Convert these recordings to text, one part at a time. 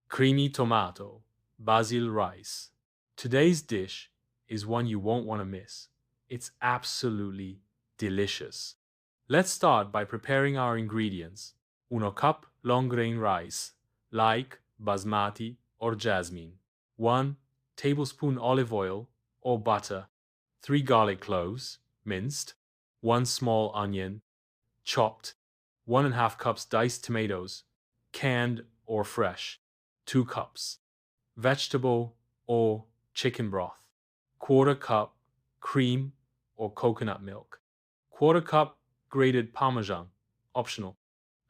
Creamy tomato, basil rice. Today's dish is one you won't want to miss. It's absolutely delicious. Let's start by preparing our ingredients. 1 cup long grain rice, like basmati or jasmine. 1 tablespoon olive oil or butter. 3 garlic cloves, minced. 1 small onion, chopped. 1.5 cups diced tomatoes, canned or fresh. 2 cups. Vegetable or chicken broth. 1/4 cup cream or coconut milk. 1/4 cup grated Parmesan, optional.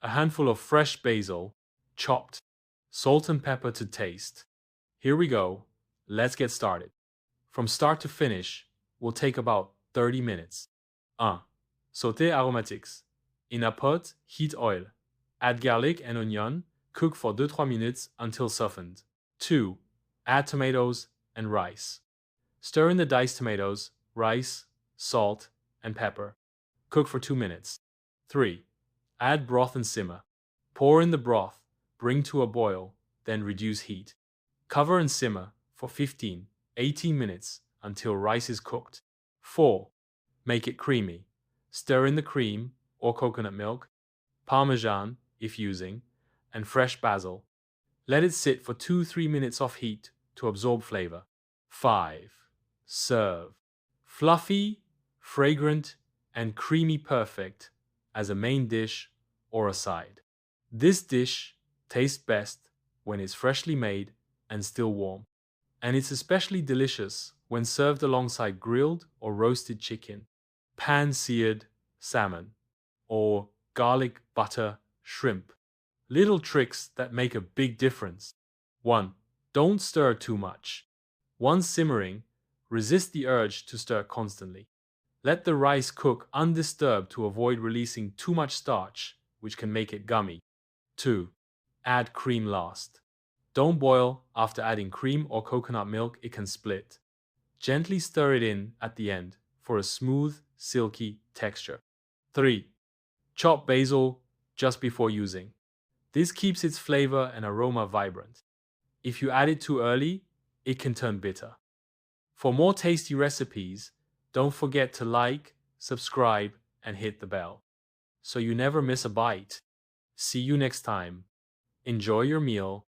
A handful of fresh basil, chopped. Salt and pepper to taste. Here we go. Let's get started. From start to finish will take about 30 minutes. 1. Sauté aromatics. In a pot, heat oil. Add garlic and onion. Cook for 2-3 minutes until softened. 2. Add tomatoes and rice. Stir in the diced tomatoes, rice, salt, and pepper. Cook for 2 minutes. 3. Add broth and simmer. Pour in the broth, bring to a boil, then reduce heat. Cover and simmer for 15-18 minutes until rice is cooked. 4. Make it creamy. Stir in the cream or coconut milk, Parmesan if using, and fresh basil. Let it sit for 2-3 minutes off heat to absorb flavor. 5. Serve. Fluffy, fragrant, and creamy perfect as a main dish or a side. This dish tastes best when it's freshly made and still warm. And it's especially delicious when served alongside grilled or roasted chicken, pan-seared salmon, or garlic butter shrimp. Little tricks that make a big difference. 1. Don't stir too much. Once simmering, resist the urge to stir constantly. Let the rice cook undisturbed to avoid releasing too much starch, which can make it gummy. 2. Add cream last. Don't boil after adding cream or coconut milk, it can split. Gently stir it in at the end for a smooth, silky texture. 3. Chop basil just before using. This keeps its flavor and aroma vibrant. If you add it too early, it can turn bitter. For more tasty recipes, don't forget to like, subscribe, and hit the bell so you never miss a bite. See you next time. Enjoy your meal